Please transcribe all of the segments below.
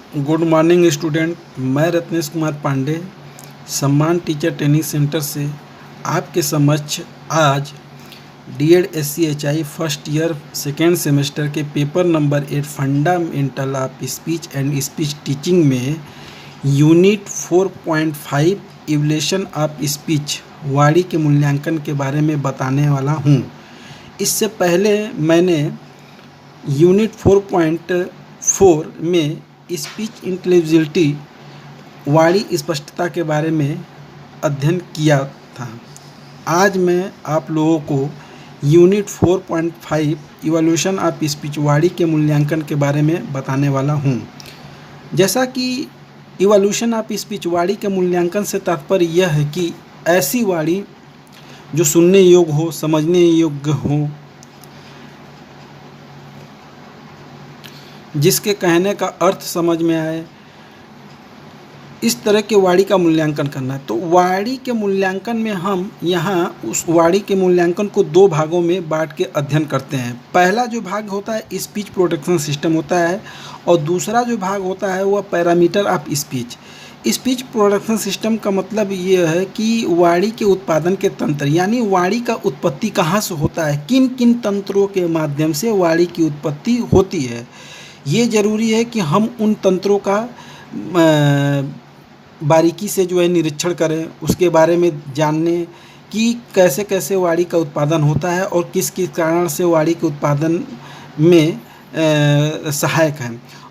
Good morning student. मैं रत्नेश कुमार पांडे सम्मान teacher training centre से आपके समक्ष आज DEd SCHI first year second semester के paper number 8 fundamental of speech and speech teaching में यूनिट 4.5 इवोल्यूशन ऑफ स्पीच वाणी के मूल्यांकन के बारे में बताने वाला हूँ। इससे पहले मैंने यूनिट 4.4 में स्पीच इंटेलिजिबिलिटी वाणी स्पष्टता के बारे में अध्ययन किया था। आज मैं आप लोगों को यूनिट 4.5 इवोल्यूशन ऑफ स्पीच वाणी के मूल्यांकन के बारे में बताने वाला हूँ। जैसा कि इवोल्यूशन ऑफ स्पीच वाणी के मूल्यांकन से तात्पर्य यह है कि ऐसी वाणी जो सुनने योग्य हो, समझने योग्य हो, जिसके कहने का अर्थ समझ में आए, इस तरह के वाणी का मूल्यांकन करना है। तो वाणी के मूल्यांकन में हम यहाँ उस वाणी के मूल्यांकन को दो भागों में बांट के अध्ययन करते हैं। पहला जो भाग होता है स्पीच प्रोडक्शन सिस्टम होता है और दूसरा जो भाग होता है वह parameter of speech. Speech production system का मतलब ये है कि वाणी के उत्पादन के तंत्र, यानी वाणी का उत्पत्ति कहाँ से होता है, किन किन तंत्रों के माध्यम से वाणी की उत्पत्ति होती है। ये ज़रूरी है कि हम उन तंत्रों का बारीकी से जो है निरीक्षण करें, उसके बारे में जानने कि कैसे कैसे वाणी का उत्पादन होता है और किस किस कारण से वाणी के उत्पादन में सहायक है।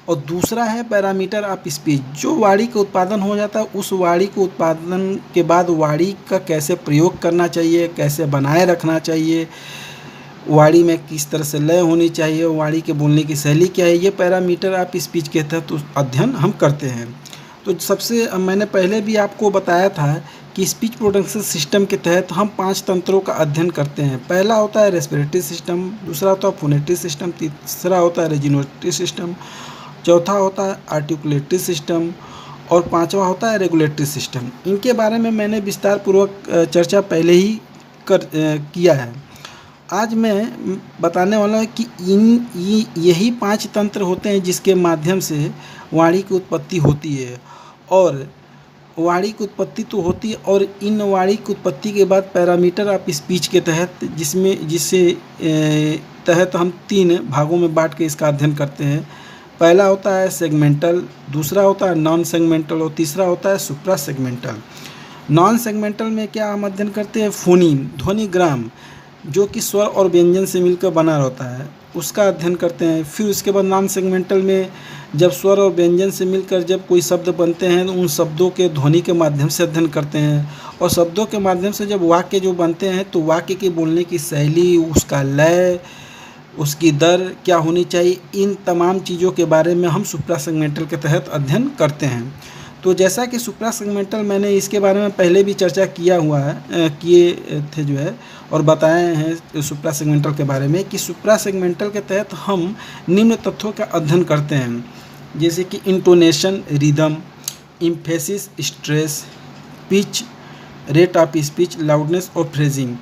और दूसरा है पैरामीटर ऑफ स्पीच। जो वाणी का उत्पादन हो जाता है उस वाणी के उत्पादन के बाद वाणी का कैसे प्रयोग करना चाहिए, कैसे बनाए रखना चाहिए, वाणी में किस तरह से लय होनी चाहिए, वाणी के बोलने की शैली क्या है, ये पैरामीटर ऑफ स्पीच के तहत अध्ययन हम करते हैं। तो सबसे मैंने पहले भी आपको बताया था कि स्पीच प्रोडक्शन सिस्टम के तहत हम 5 तंत्रों का अध्ययन करते हैं। पहला होता है रेस्पिरेटरी सिस्टम, दूसरा होता है फोनेटरी सिस्टम, तीसरा होता है रेजिनोटरी सिस्टम, चौथा होता है आर्टिकुलेटरी सिस्टम और पांचवा होता है रेगुलेटरी सिस्टम। इनके बारे में मैंने विस्तार पूर्वक चर्चा पहले ही किया है। आज मैं बताने वाला हूँ कि यही 5 तंत्र होते हैं जिसके माध्यम से वाणी की उत्पत्ति होती है। और वाणी की उत्पत्ति तो होती है और इन वाणी की उत्पत्ति के बाद पैरामीटर ऑफ स्पीच के तहत जिससे तहत हम 3 भागों में बांट के इसका अध्ययन करते हैं। पहला होता है सेगमेंटल, दूसरा होता है नॉन सेगमेंटल और तीसरा होता है सुप्रा सेगमेंटल। नॉन सेगमेंटल में क्या हम अध्ययन करते हैं, फोनीम ध्वनिग्राम, जो कि स्वर और व्यंजन से मिलकर बना रहता है, उसका अध्ययन करते हैं। फिर उसके बाद नॉन सेगमेंटल में जब स्वर और व्यंजन से मिलकर जब कोई शब्द बनते हैं तो उन शब्दों के ध्वनि के माध्यम से अध्ययन करते हैं। और शब्दों के माध्यम से जब वाक्य जो बनते हैं तो वाक्य के बोलने की शैली, उसका लय, उसकी दर क्या होनी चाहिए, इन तमाम चीज़ों के बारे में हम सुप्रा सेगमेंटल के तहत अध्ययन करते हैं। तो जैसा कि सुप्रा सेगमेंटल मैंने इसके बारे में पहले भी चर्चा किए थे जो है, और बताए हैं सुप्रा सेगमेंटल के बारे में कि सुप्रा सेगमेंटल के तहत हम निम्न तत्वों का अध्ययन करते हैं, जैसे कि intonation, rhythm, emphasis, stress, pitch, rate of speech, loudness और फ्रेजिंग।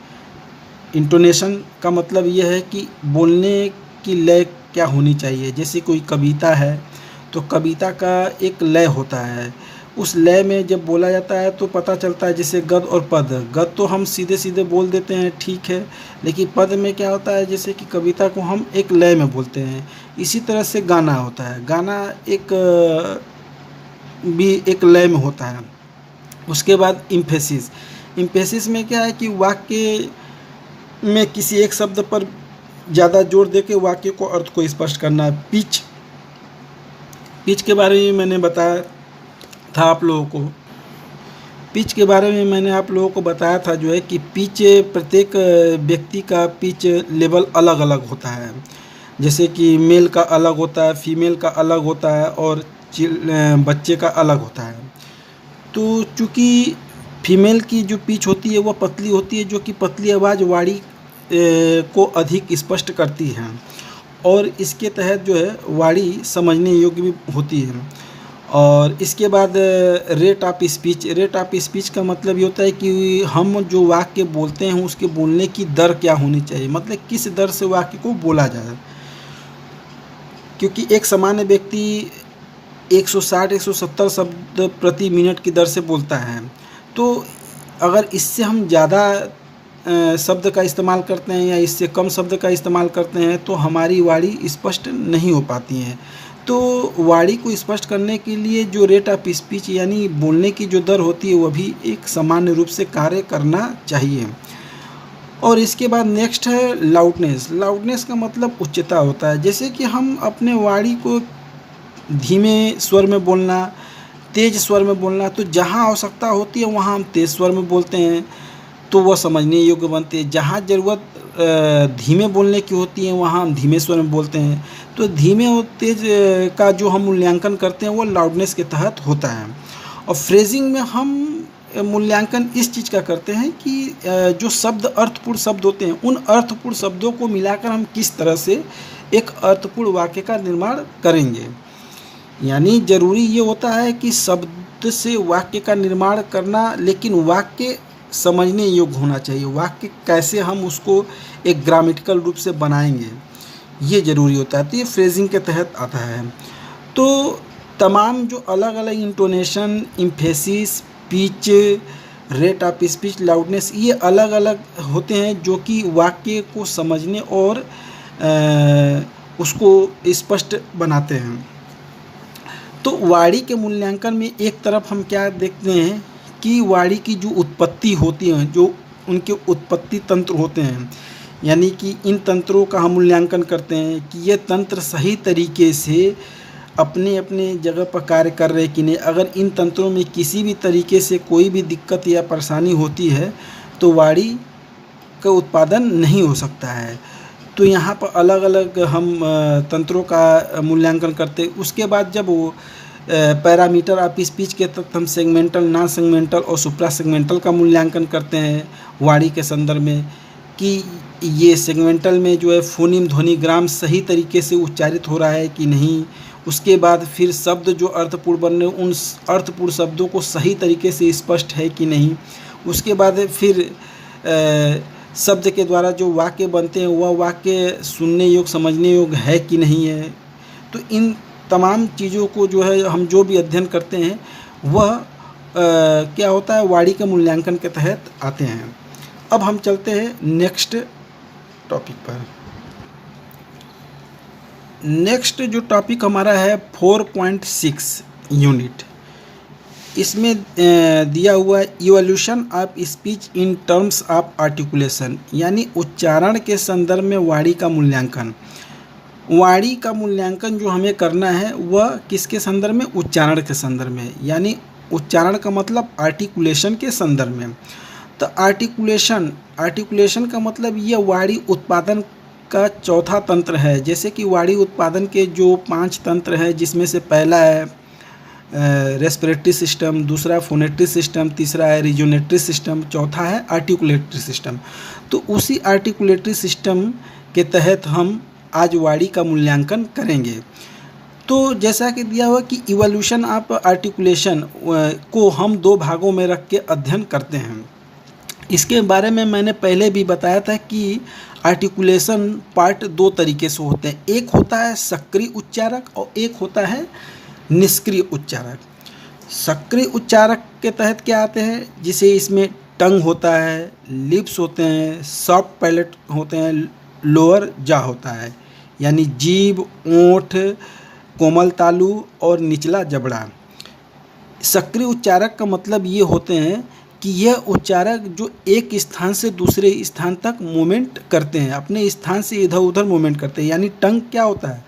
इंटोनेशन का मतलब यह है कि बोलने की लय क्या होनी चाहिए। जैसे कोई कविता है तो कविता का एक लय होता है, उस लय में जब बोला जाता है तो पता चलता है। जैसे गद और पद, गद तो हम सीधे सीधे बोल देते हैं, ठीक है, लेकिन पद में क्या होता है, जैसे कि कविता को हम एक लय में बोलते हैं। इसी तरह से गाना होता है, गाना भी एक लय में होता है। उसके बाद इम्फेसिस, इम्फेसिस में क्या है कि वाक्य में किसी एक शब्द पर ज़्यादा जोर दे के वाक्य को अर्थ को स्पष्ट करना है। पिच, पिच के बारे में मैंने बताया था आप लोगों को। पिच के बारे में मैंने आप लोगों को बताया था जो है कि पिच, प्रत्येक व्यक्ति का पिच लेवल अलग अलग होता है। जैसे कि मेल का अलग होता है, फीमेल का अलग होता है और बच्चे का अलग होता है। तो चूँकि फीमेल की जो पिच होती है वह पतली होती है, जो कि पतली आवाज़ वाणी को अधिक स्पष्ट करती है और इसके तहत जो है वाणी समझने योग्य भी होती है। और इसके बाद rate of speech, rate of speech का मतलब ये होता है कि हम जो वाक्य बोलते हैं उसके बोलने की दर क्या होनी चाहिए, मतलब किस दर से वाक्य को बोला जाए। क्योंकि एक सामान्य व्यक्ति 160-170 शब्द प्रति मिनट की दर से बोलता है। तो अगर इससे हम ज़्यादा शब्द का इस्तेमाल करते हैं या इससे कम शब्द का इस्तेमाल करते हैं तो हमारी वाणी स्पष्ट नहीं हो पाती हैं। तो वाणी को स्पष्ट करने के लिए जो रेट ऑफ स्पीच यानी बोलने की जो दर होती है वह भी एक सामान्य रूप से कार्य करना चाहिए। और इसके बाद नेक्स्ट है लाउडनेस। लाउडनेस का मतलब उच्चता होता है। जैसे कि हम अपने वाणी को धीमे स्वर में बोलना, तेज़ स्वर में बोलना, तो जहाँ आवश्यकता होती है वहाँ हम तेज़ स्वर में बोलते हैं तो वह समझने योग्य बनते हैं। जहाँ ज़रूरत धीमे बोलने की होती है वहाँ हम धीमे स्वर में बोलते हैं। तो धीमे और तेज़ का जो हम मूल्यांकन करते हैं वो लाउडनेस के तहत होता है। और फ्रेजिंग में हम मूल्यांकन इस चीज़ का करते हैं कि जो शब्द अर्थपूर्ण शब्द होते हैं उन अर्थपूर्ण शब्दों को मिलाकर हम किस तरह से एक अर्थपूर्ण वाक्य का निर्माण करेंगे। यानी ज़रूरी ये होता है कि शब्द से वाक्य का निर्माण करना, लेकिन वाक्य समझने योग्य होना चाहिए। वाक्य कैसे हम उसको एक ग्रामेटिकल रूप से बनाएंगे ये ज़रूरी होता है। तो ये फ्रेजिंग के तहत आता है। तो तमाम जो अलग अलग intonation, emphasis, pitch, rate of speech, loudness, ये अलग अलग होते हैं जो कि वाक्य को समझने और उसको स्पष्ट बनाते हैं। तो वाणी के मूल्यांकन में एक तरफ हम क्या देखते हैं कि वाणी की जो उत्पत्ति होती है, जो उनके उत्पत्ति तंत्र होते हैं, यानी कि इन तंत्रों का हम मूल्यांकन करते हैं कि ये तंत्र सही तरीके से अपने अपने जगह पर कार्य कर रहे कि नहीं। अगर इन तंत्रों में किसी भी तरीके से कोई भी दिक्कत या परेशानी होती है तो वाणी का उत्पादन नहीं हो सकता है। तो यहाँ पर अलग अलग हम तंत्रों का मूल्यांकन करते हैं। उसके बाद जब वो पैरामीटर ऑफ स्पीच के तहत हम सेगमेंटल, नॉन सेगमेंटल और सुप्रा सेगमेंटल का मूल्यांकन करते हैं वाणी के संदर्भ में कि ये सेगमेंटल में जो है फोनीम ध्वनिग्राम सही तरीके से उच्चारित हो रहा है कि नहीं। उसके बाद फिर शब्द जो अर्थपूर्ण बन रहे उन अर्थपूर्ण शब्दों को सही तरीके से स्पष्ट है कि नहीं। उसके बाद फिर शब्द के द्वारा जो वाक्य बनते हैं वह वाक्य सुनने योग्य, समझने योग्य है कि नहीं है। तो इन तमाम चीज़ों को जो है हम जो भी अध्ययन करते हैं वह क्या होता है, वाणी के मूल्यांकन के तहत आते हैं। अब हम चलते हैं नेक्स्ट टॉपिक पर। नेक्स्ट जो टॉपिक हमारा है 4.6 यूनिट, इसमें दिया हुआ है evolution of speech in terms of articulation, यानी उच्चारण के संदर्भ में वाणी का मूल्यांकन। वाणी का मूल्यांकन जो हमें करना है वह किसके संदर्भ में, उच्चारण के संदर्भ में, यानी उच्चारण का मतलब आर्टिकुलेशन के संदर्भ में। तो आर्टिकुलेशन का मतलब यह वाणी उत्पादन का चौथा तंत्र है। जैसे कि वाणी उत्पादन के जो 5 तंत्र हैं जिसमें से पहला है रेस्पिरेटरी सिस्टम, दूसरा फोनेटरी सिस्टम, तीसरा है रिजोनेटरी सिस्टम, चौथा है आर्टिकुलेटरी सिस्टम। तो उसी आर्टिकुलेटरी सिस्टम के तहत हम आज वाणी का मूल्यांकन करेंगे। तो जैसा कि दिया हुआ कि इवोल्यूशन ऑफ आर्टिकुलेशन को हम 2 भागों में रख के अध्ययन करते हैं। इसके बारे में मैंने पहले भी बताया था कि आर्टिकुलेशन पार्ट 2 तरीके से होते हैं। एक होता है सक्रिय उच्चारक और एक होता है निष्क्रिय उच्चारक। सक्रिय उच्चारक के तहत क्या आते हैं, जिसे इसमें टंग होता है, लिप्स होते हैं, सॉफ्ट पैलेट होते हैं, लोअर जा होता है, यानी जीभ, ओंठ, कोमल तालु और निचला जबड़ा। सक्रिय उच्चारक का मतलब ये होते हैं कि यह उच्चारक जो एक स्थान से दूसरे स्थान तक मूवमेंट करते हैं, अपने स्थान से इधर उधर मूवमेंट करते हैं। यानी टंग क्या होता है,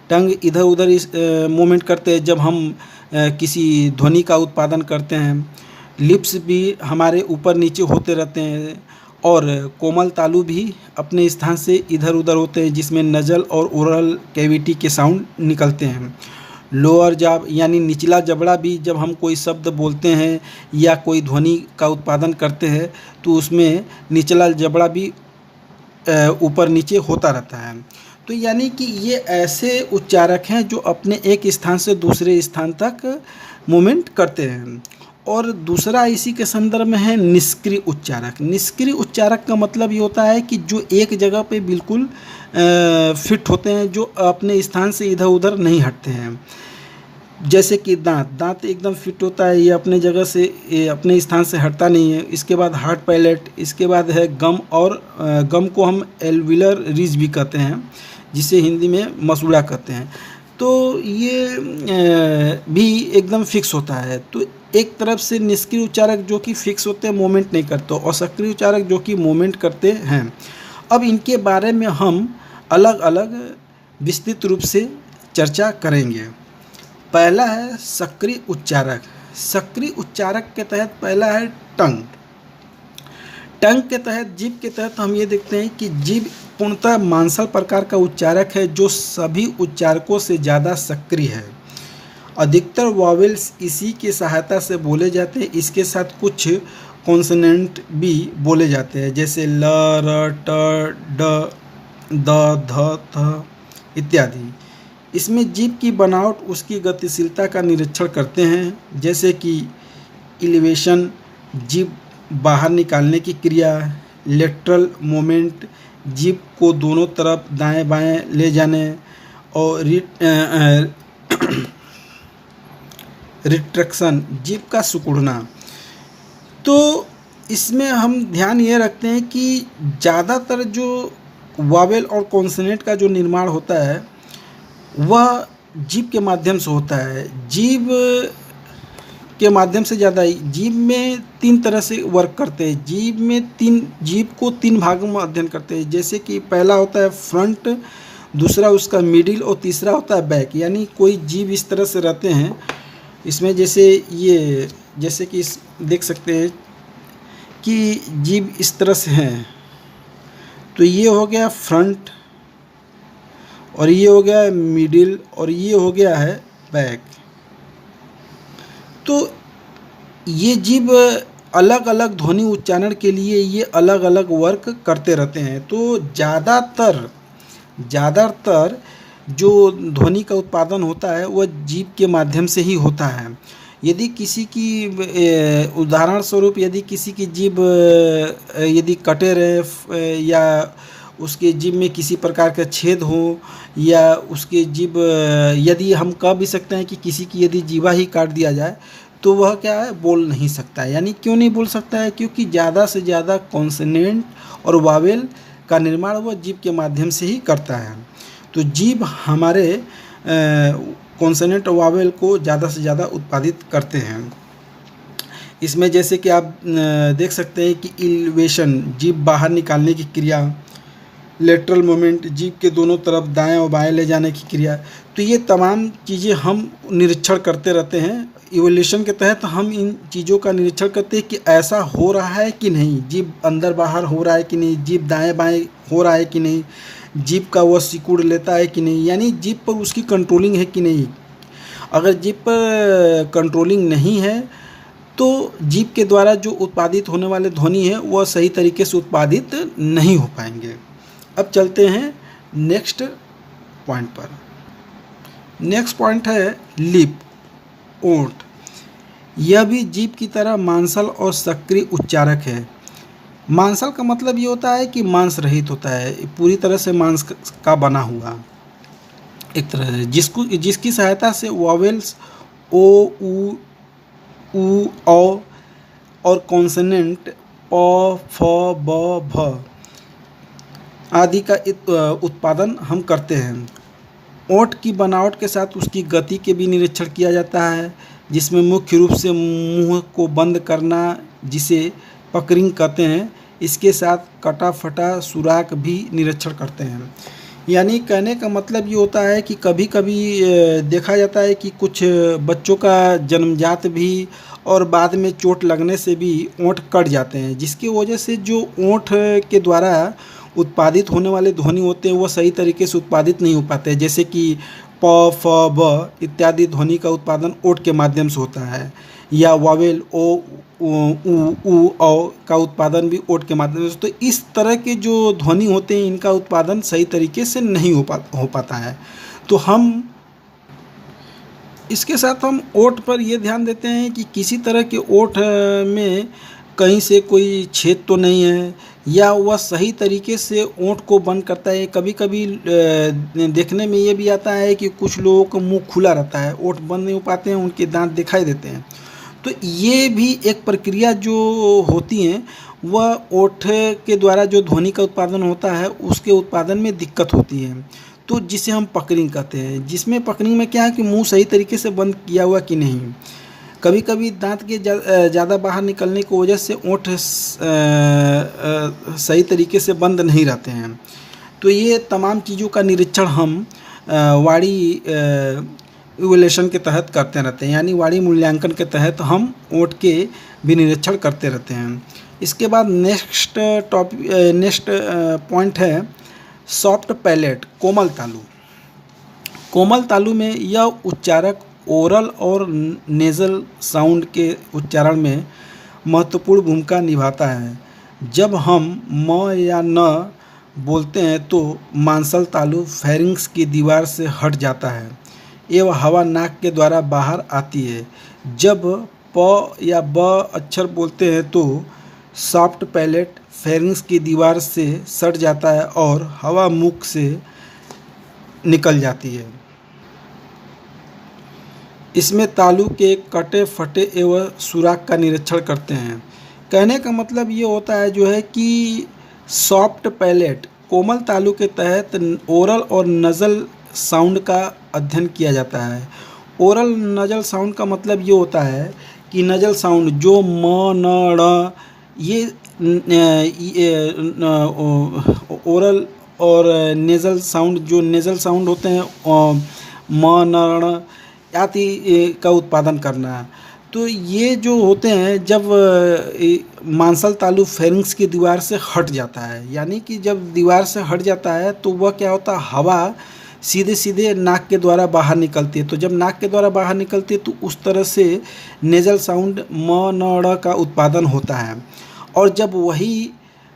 टंग इधर उधर मूवमेंट करते हैं जब हम किसी ध्वनि का उत्पादन करते हैं। लिप्स भी हमारे ऊपर नीचे होते रहते हैं और कोमल तालु भी अपने स्थान से इधर उधर होते हैं जिसमें नजल और ओरल कैविटी के साउंड निकलते हैं। लोअर जाब यानी निचला जबड़ा भी जब हम कोई शब्द बोलते हैं या कोई ध्वनि का उत्पादन करते हैं तो उसमें निचला जबड़ा भी ऊपर नीचे होता रहता है। तो यानी कि ये ऐसे उच्चारक हैं जो अपने एक स्थान से दूसरे स्थान तक मूवमेंट करते हैं। और दूसरा इसी के संदर्भ में है निष्क्रिय उच्चारक। निष्क्रिय उच्चारक का मतलब ये होता है कि जो एक जगह पे बिल्कुल फिट होते हैं, जो अपने स्थान से इधर उधर नहीं हटते हैं। जैसे कि दांत एकदम फिट होता है, ये अपने जगह से, ये अपने स्थान से हटता नहीं है। इसके बाद हार्ड पैलेट, इसके बाद है गम, और गम को हम एल्विलर रिज भी कहते हैं, जिसे हिंदी में मसूड़ा कहते हैं। तो ये भी एकदम फिक्स होता है। तो एक तरफ से निष्क्रिय उच्चारक जो कि फिक्स होते हैं, मूवमेंट नहीं करते, और सक्रिय उच्चारक जो कि मूवमेंट करते हैं। अब इनके बारे में हम अलग अलग विस्तृत रूप से चर्चा करेंगे। पहला है सक्रिय उच्चारक। सक्रिय उच्चारक के तहत पहला है टंग। टंग के तहत, जीभ के तहत हम ये देखते हैं कि जीभ पूर्णतः मांसल प्रकार का उच्चारक है, जो सभी उच्चारकों से ज़्यादा सक्रिय है। अधिकतर वॉवेल्स इसी की सहायता से बोले जाते हैं। इसके साथ कुछ कॉन्सोनेंट भी बोले जाते हैं, जैसे ल, र, ट, ड, द, ध, थ इत्यादि। इसमें जीभ की बनावट उसकी गतिशीलता का निरीक्षण करते हैं, जैसे कि इलिवेशन, जीभ बाहर निकालने की क्रिया, लेटरल मोमेंट, जीभ को दोनों तरफ दाएं बाएं ले जाने, और रिट्रैक्शन, जीभ का सिकुड़ना। तो इसमें हम ध्यान ये रखते हैं कि ज़्यादातर जो वॉवेल और कॉन्सोनेंट का जो निर्माण होता है वह जीभ के माध्यम से होता है। जीभ के माध्यम से ज़्यादा ही, जीभ में 3 तरह से वर्क करते हैं। जीभ को 3 भागों में अध्ययन करते हैं, जैसे कि पहला होता है फ्रंट, दूसरा उसका मिडिल, और तीसरा होता है बैक। यानी कोई जीभ इस तरह से रहते हैं इसमें, जैसे कि देख सकते हैं कि जीभ इस तरह से हैं। तो ये हो गया फ्रंट, और ये हो गया है मिडिल, और ये हो गया है बैक। तो ये जीभ अलग अलग ध्वनि उच्चारण के लिए ये अलग अलग वर्क करते रहते हैं। तो ज़्यादातर जो ध्वनि का उत्पादन होता है वह जीभ के माध्यम से ही होता है। यदि किसी की उदाहरण स्वरूप यदि किसी की जीभ यदि कटे रहे, या उसके जीभ में किसी प्रकार का छेद हो, या उसके जीभ, यदि हम कह भी सकते हैं कि किसी की यदि जीवा ही काट दिया जाए, तो वह क्या है, बोल नहीं सकता है। यानी क्यों नहीं बोल सकता है? क्योंकि ज़्यादा से ज़्यादा कॉन्सोनेंट और वावेल का निर्माण वह जीभ के माध्यम से ही करता है। तो जीभ हमारे कॉन्सोनेंट और वावेल को ज़्यादा से ज़्यादा उत्पादित करते हैं। इसमें जैसे कि आप देख सकते हैं कि इलिवेशन, जीभ बाहर निकालने की क्रिया, लेटरल मोमेंट, जीभ के दोनों तरफ दाएं और बाएं ले जाने की क्रिया। तो ये तमाम चीज़ें हम निरीक्षण करते रहते हैं। इवोल्यूशन के तहत हम इन चीज़ों का निरीक्षण करते हैं कि ऐसा हो रहा है कि नहीं, जीभ अंदर बाहर हो रहा है कि नहीं, जीभ दाएं बाएं हो रहा है कि नहीं, जीभ का वह सिकुड़ लेता है कि नहीं, यानी जीभ पर उसकी कंट्रोलिंग है कि नहीं। अगर जीभ पर कंट्रोलिंग नहीं है तो जीभ के द्वारा जो उत्पादित होने वाले ध्वनि है वह सही तरीके से उत्पादित नहीं हो पाएंगे। अब चलते हैं नेक्स्ट पॉइंट पर। नेक्स्ट पॉइंट है लिप, ओंठ। यह भी जीभ की तरह मांसल और सक्रिय उच्चारक है। मांसल का मतलब ये होता है कि मांस रहित होता है, पूरी तरह से मांस का बना हुआ एक तरह से, जिसकी सहायता से वॉवेल्स ओ, उ, औ और कॉन्सोनेंट प, फ, ब, भ आदि का उत्पादन हम करते हैं। ओंठ की बनावट के साथ उसकी गति के भी निरीक्षण किया जाता है, जिसमें मुख्य रूप से मुंह को बंद करना, जिसे पकरिंग कहते हैं, इसके साथ कटा फटा सुराख भी निरीक्षण करते हैं। यानी कहने का मतलब ये होता है कि कभी कभी देखा जाता है कि कुछ बच्चों का जन्मजात भी और बाद में चोट लगने से भी ओंठ कट जाते हैं, जिसकी वजह से जो ओंठ के द्वारा उत्पादित होने वाले ध्वनि होते हैं वह सही तरीके से उत्पादित नहीं हो पाते हैं। जैसे कि प, फ, ब इत्यादि ध्वनि का उत्पादन ओंठ के माध्यम से होता है, या वावेल ओ, उ, औ का उत्पादन भी ओंठ के माध्यम से। तो इस तरह के जो ध्वनि होते हैं इनका उत्पादन सही तरीके से नहीं हो पाता है। तो हम इसके साथ हम ओंठ पर यह ध्यान देते हैं कि किसी तरह के ओंठ में कहीं से कोई छेद तो नहीं है, या वह सही तरीके से ओंठ को बंद करता है। कभी कभी देखने में ये भी आता है कि कुछ लोगों का मुंह खुला रहता है, ओंठ बंद नहीं हो पाते हैं, उनके दांत दिखाई देते हैं। तो ये भी एक प्रक्रिया जो होती है, वह ओंठ के द्वारा जो ध्वनि का उत्पादन होता है उसके उत्पादन में दिक्कत होती है, तो जिसे हम पकड़िंग कहते हैं। जिसमें पकड़िंग में क्या है कि मुंह सही तरीके से बंद किया हुआ कि नहीं। कभी कभी दांत के ज़्यादा बाहर निकलने की वजह से ओंठ सही तरीके से बंद नहीं रहते हैं। तो ये तमाम चीज़ों का निरीक्षण हम वाणी इवैल्यूएशन के तहत करते रहते हैं, यानी वाणी मूल्यांकन के तहत हम ओंठ के भी निरीक्षण करते रहते हैं। इसके बाद नेक्स्ट पॉइंट है सॉफ्ट पैलेट, कोमल तालु। कोमल तालु में यह उच्चारक ओरल और नेज़ल साउंड के उच्चारण में महत्वपूर्ण भूमिका निभाता है। जब हम म या न बोलते हैं तो मांसल तालु फेरिंक्स की दीवार से हट जाता है एवं हवा नाक के द्वारा बाहर आती है। जब प या ब अक्षर बोलते हैं तो सॉफ्ट पैलेट फेरिंक्स की दीवार से सट जाता है और हवा मुख से निकल जाती है। इसमें तालु के कटे फटे एवं सुराख का निरीक्षण करते हैं। कहने का मतलब ये होता है जो है कि सॉफ्ट पैलेट कोमल तालु के तहत ओरल और नज़ल साउंड का अध्ययन किया जाता है। ओरल नज़ल साउंड का मतलब ये होता है कि नज़ल साउंड जो म न ण ये ओरल और नेज़ल साउंड, जो नेज़ल साउंड होते हैं म न ण आदि का उत्पादन करना। तो ये जो होते हैं जब मांसल तालु फेरिंक्स की दीवार से हट जाता है, यानी कि जब दीवार से हट जाता है तो वह क्या होता है, हवा सीधे सीधे नाक के द्वारा बाहर निकलती है। तो जब नाक के द्वारा बाहर निकलती है तो उस तरह से नेज़ल साउंड म न ड़ का उत्पादन होता है। और जब वही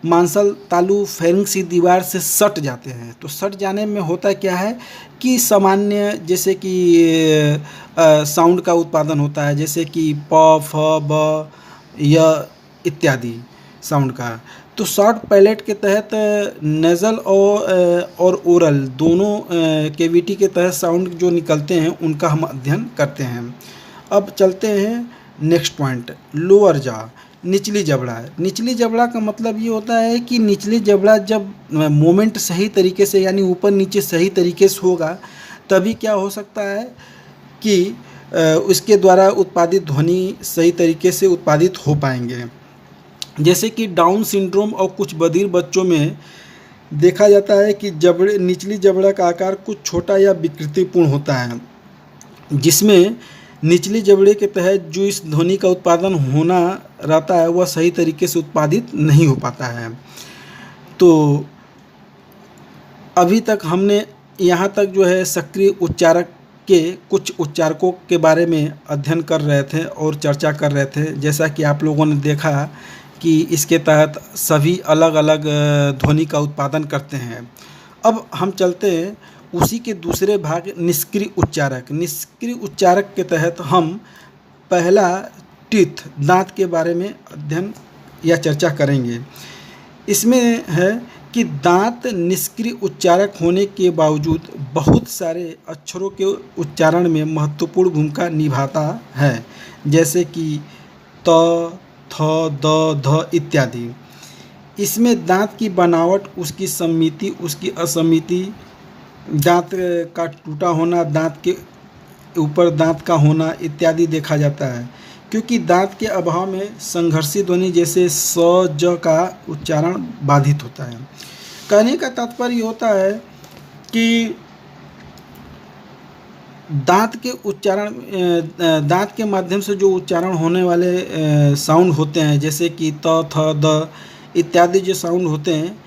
मांसल तालु फेरिंक्स की दीवार से सट जाते हैं तो सट जाने में होता क्या है कि सामान्य जैसे कि साउंड का उत्पादन होता है, जैसे कि प फ ब य इत्यादि साउंड का। तो शॉर्ट पैलेट के तहत नेज़ल और ओरल दोनों कैविटी के तहत साउंड जो निकलते हैं उनका हम अध्ययन करते हैं। अब चलते हैं नेक्स्ट पॉइंट, लोअर जॉ, निचली जबड़ा। निचली जबड़ा का मतलब ये होता है कि निचली जबड़ा जब मोमेंट सही तरीके से यानी ऊपर नीचे सही तरीके से होगा तभी क्या हो सकता है कि उसके द्वारा उत्पादित ध्वनि सही तरीके से उत्पादित हो पाएंगे। जैसे कि डाउन सिंड्रोम और कुछ बधिर बच्चों में देखा जाता है कि निचली जबड़ा का आकार कुछ छोटा या विकृतिपूर्ण होता है, जिसमें निचली जबड़े के तहत जो इस ध्वनि का उत्पादन होना रहता है वह सही तरीके से उत्पादित नहीं हो पाता है। तो अभी तक हमने यहाँ तक जो है सक्रिय उच्चारक के कुछ उच्चारकों के बारे में अध्ययन कर रहे थे और चर्चा कर रहे थे। जैसा कि आप लोगों ने देखा कि इसके तहत सभी अलग अलग ध्वनि का उत्पादन करते हैं। अब हम चलते हैं उसी के दूसरे भाग, निष्क्रिय उच्चारक। निष्क्रिय उच्चारक के तहत हम पहला टीथ, दांत के बारे में अध्ययन या चर्चा करेंगे। इसमें है कि दांत निष्क्रिय उच्चारक होने के बावजूद बहुत सारे अक्षरों के उच्चारण में महत्वपूर्ण भूमिका निभाता है, जैसे कि त, थ, द, ध इत्यादि। इसमें दांत की बनावट, उसकी सममिति, उसकी असममिति, दांत का टूटा होना, दांत के ऊपर दांत का होना इत्यादि देखा जाता है, क्योंकि दांत के अभाव में संघर्षी ध्वनि जैसे स, ज का उच्चारण बाधित होता है। कहने का तात्पर्य होता है कि दांत के उच्चारण, दांत के माध्यम से जो उच्चारण होने वाले साउंड होते हैं, जैसे कि त, थ, द इत्यादि जो साउंड होते हैं,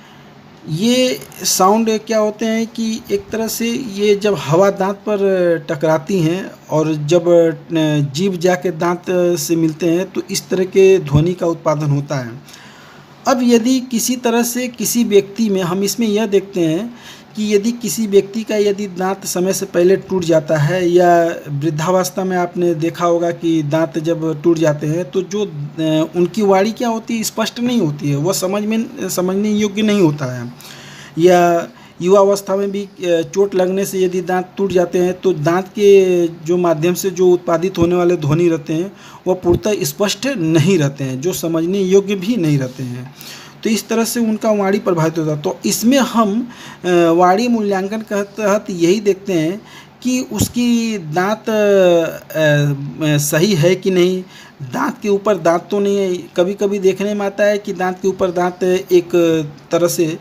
ये साउंड क्या होते हैं कि एक तरह से ये जब हवा दांत पर टकराती हैं और जब जीभ जाके दांत से मिलते हैं तो इस तरह के ध्वनि का उत्पादन होता है। अब यदि किसी तरह से किसी व्यक्ति में हम इसमें यह देखते हैं कि यदि किसी व्यक्ति का यदि दांत समय से पहले टूट जाता है, या वृद्धावस्था में आपने देखा होगा कि दांत जब टूट जाते हैं तो जो उनकी वाणी क्या होती है, स्पष्ट नहीं होती है, वह समझने योग्य नहीं होता है। या युवावस्था में भी चोट लगने से यदि दांत टूट जाते हैं तो दांत के जो माध्यम से जो उत्पादित होने वाले ध्वनि रहते हैं वह पूर्णतः स्पष्ट नहीं रहते हैं, जो समझने योग्य भी नहीं रहते हैं। तो इस तरह से उनका वाणी प्रभावित होता है। तो इसमें हम वाणी मूल्यांकन के तहत यही देखते हैं कि उसकी दांत सही है कि नहीं, दांत के ऊपर दांत तो नहीं है। कभी कभी देखने में आता है कि दांत के ऊपर दांत एक तरह से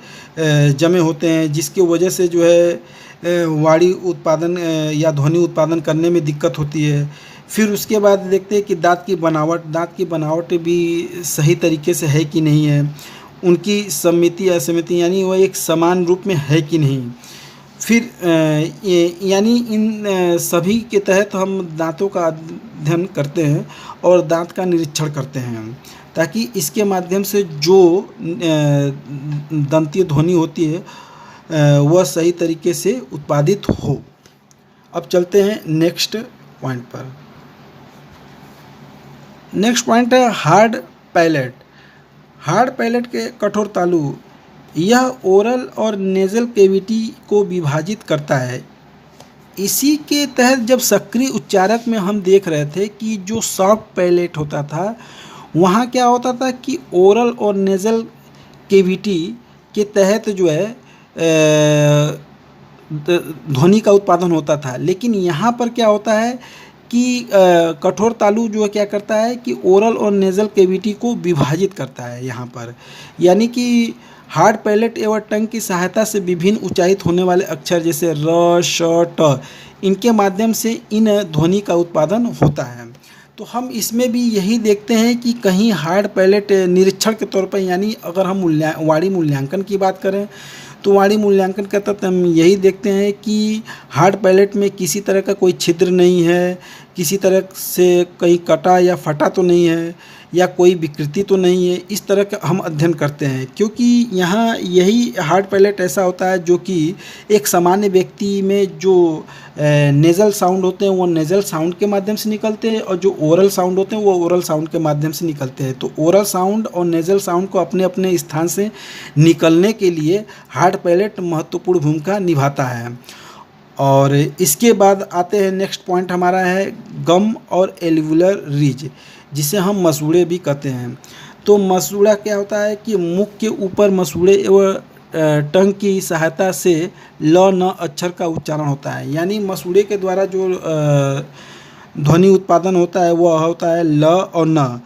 जमे होते हैं, जिसकी वजह से जो है वाणी उत्पादन या ध्वनि उत्पादन करने में दिक्कत होती है। फिर उसके बाद देखते हैं कि दांत की बनावट भी सही तरीके से है कि नहीं है, उनकी सममिति असमिति यानी वह एक समान रूप में है कि नहीं। फिर यानी इन सभी के तहत हम दांतों का अध्ययन करते हैं और दांत का निरीक्षण करते हैं, ताकि इसके माध्यम से जो दंतीय ध्वनि होती है वह सही तरीके से उत्पादित हो। अब चलते हैं नेक्स्ट पॉइंट पर। नेक्स्ट पॉइंट है हार्ड पैलेट। हार्ड पैलेट के कठोर तालु, यह ओरल और नेज़ल कैविटी को विभाजित करता है। इसी के तहत जब सक्रिय उच्चारक में हम देख रहे थे कि जो सॉफ्ट पैलेट होता था, वहाँ क्या होता था कि ओरल और नेज़ल कैविटी के तहत जो है ध्वनि का उत्पादन होता था। लेकिन यहाँ पर क्या होता है कि कठोर तालु जो है क्या करता है कि ओरल और नेज़ल कैविटी को विभाजित करता है यहाँ पर। यानी कि हार्ड पैलेट एवं टंग की सहायता से विभिन्न उच्चारित होने वाले अक्षर जैसे र, श, ट, इनके माध्यम से इन ध्वनि का उत्पादन होता है। तो हम इसमें भी यही देखते हैं कि कहीं हार्ड पैलेट निरीक्षण के तौर पर, यानी अगर हम वाणी मूल्यांकन की बात करें तो वाणी मूल्यांकन के तहत हम यही देखते हैं कि हार्ड पैलेट में किसी तरह का कोई छिद्र नहीं है, किसी तरह से कहीं कटा या फटा तो नहीं है, या कोई विकृति तो नहीं है। इस तरह का हम अध्ययन करते हैं, क्योंकि यहाँ यही हार्ड पैलेट ऐसा होता है जो कि एक सामान्य व्यक्ति में जो नेज़ल साउंड होते हैं वो नेज़ल साउंड के माध्यम से निकलते हैं, और जो ओरल साउंड होते हैं वो ओरल साउंड के माध्यम से निकलते हैं। तो ओरल साउंड और नेज़ल साउंड को अपने अपने स्थान से निकलने के लिए हार्ड पैलेट महत्वपूर्ण भूमिका निभाता है। और इसके बाद आते हैं नेक्स्ट पॉइंट हमारा है गम और एल्वुलर रिज, जिसे हम मसूड़े भी कहते हैं। तो मसूड़ा क्या होता है कि मुख के ऊपर मसूड़े एवं टंग की सहायता से ल न अक्षर का उच्चारण होता है। यानी मसूड़े के द्वारा जो ध्वनि उत्पादन होता है वह होता है ल और न।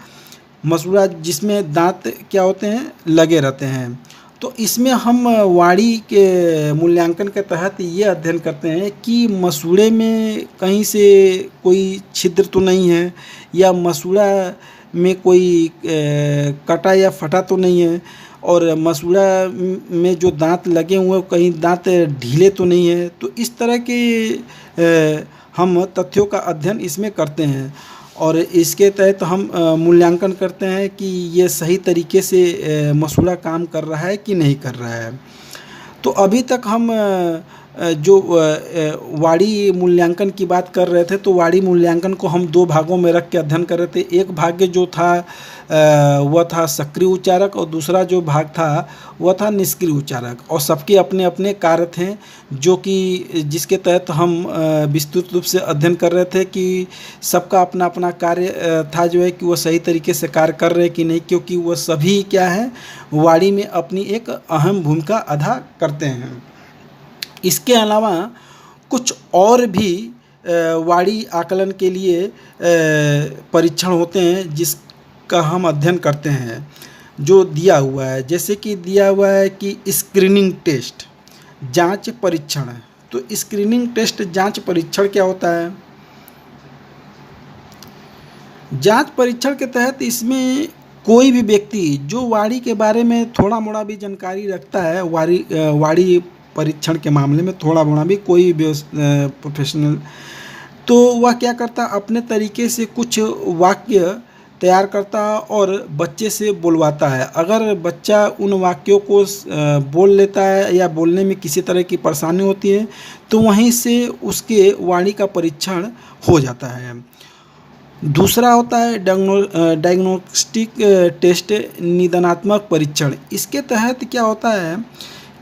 मसूड़ा जिसमें दांत क्या होते हैं, लगे रहते हैं। तो इसमें हम वाणी के मूल्यांकन के तहत ये अध्ययन करते हैं कि मसूड़े में कहीं से कोई छिद्र तो नहीं है, या मसूड़ा में कोई कटा या फटा तो नहीं है, और मसूड़ा में जो दांत लगे हुए कहीं दांत ढीले तो नहीं है। तो इस तरह के हम तथ्यों का अध्ययन इसमें करते हैं, और इसके तहत हम मूल्यांकन करते हैं कि ये सही तरीके से मसूड़ा काम कर रहा है कि नहीं कर रहा है। तो अभी तक हम जो वाणी मूल्यांकन की बात कर रहे थे, तो वाणी मूल्यांकन को हम दो भागों में रख के अध्ययन कर रहे थे। एक भाग जो था वह था सक्रिय उच्चारक, और दूसरा जो भाग था वह था निष्क्रिय उच्चारक। और सबके अपने अपने कार्य थे जो कि जिसके तहत हम विस्तृत रूप से अध्ययन कर रहे थे कि सबका अपना अपना कार्य था जो है कि वह सही तरीके से कार्य कर रहे हैं कि नहीं, क्योंकि वह सभी क्या है वाणी में अपनी एक अहम भूमिका अदा करते हैं। इसके अलावा कुछ और भी वाणी आकलन के लिए परीक्षण होते हैं जिसका हम अध्ययन करते हैं, जो दिया हुआ है। जैसे कि दिया हुआ है कि स्क्रीनिंग टेस्ट, जांच परीक्षण। तो स्क्रीनिंग टेस्ट जांच परीक्षण क्या होता है? जांच परीक्षण के तहत इसमें कोई भी व्यक्ति जो वाणी के बारे में थोड़ा मोड़ा भी जानकारी रखता है, वाणी परीक्षण के मामले में थोड़ा मोड़ा भी कोई भी प्रोफेशनल, तो वह क्या करता है अपने तरीके से कुछ वाक्य तैयार करता है और बच्चे से बोलवाता है। अगर बच्चा उन वाक्यों को बोल लेता है या बोलने में किसी तरह की परेशानी होती है तो वहीं से उसके वाणी का परीक्षण हो जाता है। दूसरा होता है डायग्नोस्टिक टेस्ट, निदानात्मक परीक्षण। इसके तहत क्या होता है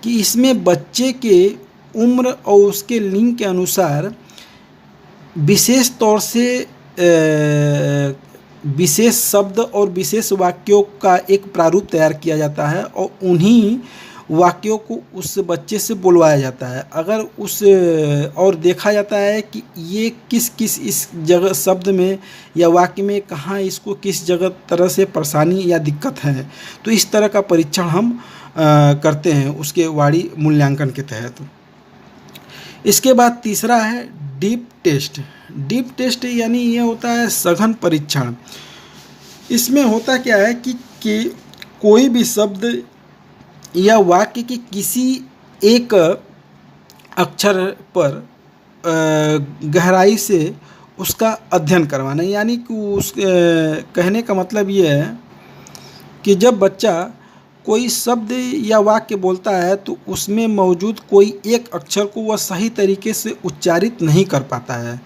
कि इसमें बच्चे के उम्र और उसके लिंग के अनुसार विशेष तौर से विशेष शब्द और विशेष वाक्यों का एक प्रारूप तैयार किया जाता है और उन्हीं वाक्यों को उस बच्चे से बुलवाया जाता है। अगर उस और देखा जाता है कि ये किस किस इस जगह शब्द में या वाक्य में कहाँ इसको किस जगह तरह से परेशानी या दिक्कत है, तो इस तरह का परीक्षण हम करते हैं उसके वाणी मूल्यांकन के तहत। इसके बाद तीसरा है डीप टेस्ट। डीप टेस्ट यानी ये होता है सघन परीक्षण। इसमें होता क्या है कि कोई भी शब्द या वाक्य के किसी एक अक्षर पर गहराई से उसका अध्ययन करवाना, यानी कि उस कहने का मतलब ये है कि जब बच्चा कोई शब्द या वाक्य बोलता है तो उसमें मौजूद कोई एक अक्षर को वह सही तरीके से उच्चारित नहीं कर पाता है,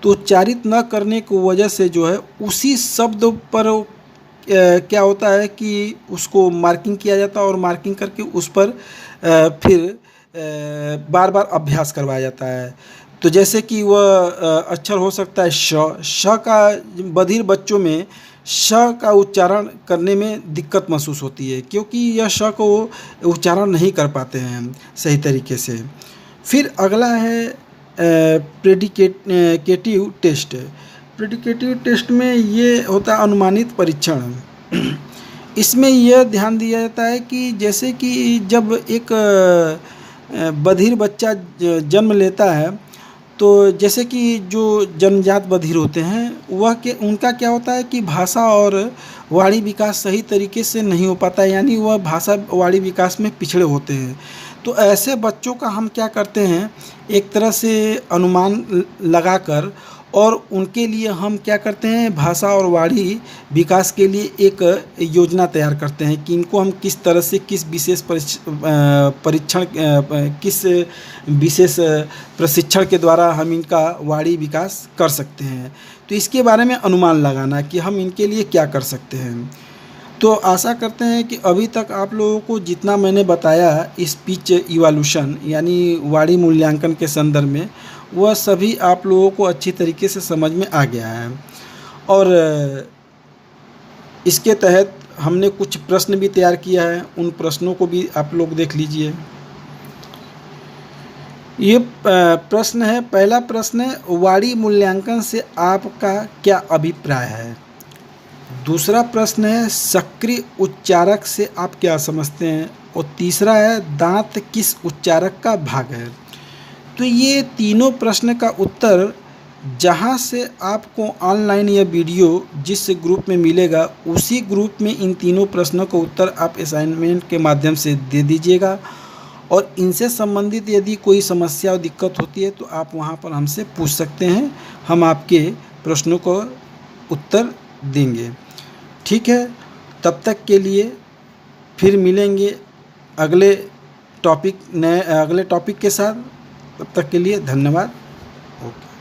तो उच्चारित न करने की वजह से जो है उसी शब्द पर क्या होता है कि उसको मार्किंग किया जाता है और मार्किंग करके उस पर फिर बार बार अभ्यास करवाया जाता है। तो जैसे कि वह अक्षर हो सकता है श का बधिर बच्चों में श का उच्चारण करने में दिक्कत महसूस होती है क्योंकि यह श को उच्चारण नहीं कर पाते हैं सही तरीके से। फिर अगला है प्रेडिकेटिव टेस्ट। प्रेडिकेटिव टेस्ट में ये होता है अनुमानित परीक्षण। इसमें यह ध्यान दिया जाता है कि जैसे कि जब एक बधिर बच्चा जन्म लेता है तो जैसे कि जो जन्मजात बधिर होते हैं उनका क्या होता है कि भाषा और वाणी विकास सही तरीके से नहीं हो पाता, यानी वह भाषा वाणी विकास में पिछड़े होते हैं। तो ऐसे बच्चों का हम क्या करते हैं, एक तरह से अनुमान लगाकर और उनके लिए हम क्या करते हैं, भाषा और वाणी विकास के लिए एक योजना तैयार करते हैं कि इनको हम किस तरह से किस विशेष प्रशिक्षण के द्वारा हम इनका वाणी विकास कर सकते हैं। तो इसके बारे में अनुमान लगाना कि हम इनके लिए क्या कर सकते हैं। तो आशा करते हैं कि अभी तक आप लोगों को जितना मैंने बताया स्पीच इवोल्यूशन यानी वाणी मूल्यांकन के संदर्भ में, वह सभी आप लोगों को अच्छी तरीके से समझ में आ गया है। और इसके तहत हमने कुछ प्रश्न भी तैयार किया है, उन प्रश्नों को भी आप लोग देख लीजिए। ये प्रश्न है, पहला प्रश्न है, वाणी मूल्यांकन से आपका क्या अभिप्राय है। दूसरा प्रश्न है, सक्रिय उच्चारक से आप क्या समझते हैं। और तीसरा है, दांत किस उच्चारक का भाग है। तो ये तीनों प्रश्न का उत्तर जहाँ से आपको ऑनलाइन यह वीडियो जिस ग्रुप में मिलेगा उसी ग्रुप में इन तीनों प्रश्नों का उत्तर आप असाइनमेंट के माध्यम से दे दीजिएगा। और इनसे संबंधित यदि कोई समस्या और दिक्कत होती है तो आप वहाँ पर हमसे पूछ सकते हैं, हम आपके प्रश्नों को उत्तर देंगे। ठीक है, तब तक के लिए फिर मिलेंगे अगले टॉपिक के साथ। तब तक के लिए धन्यवाद। ओके।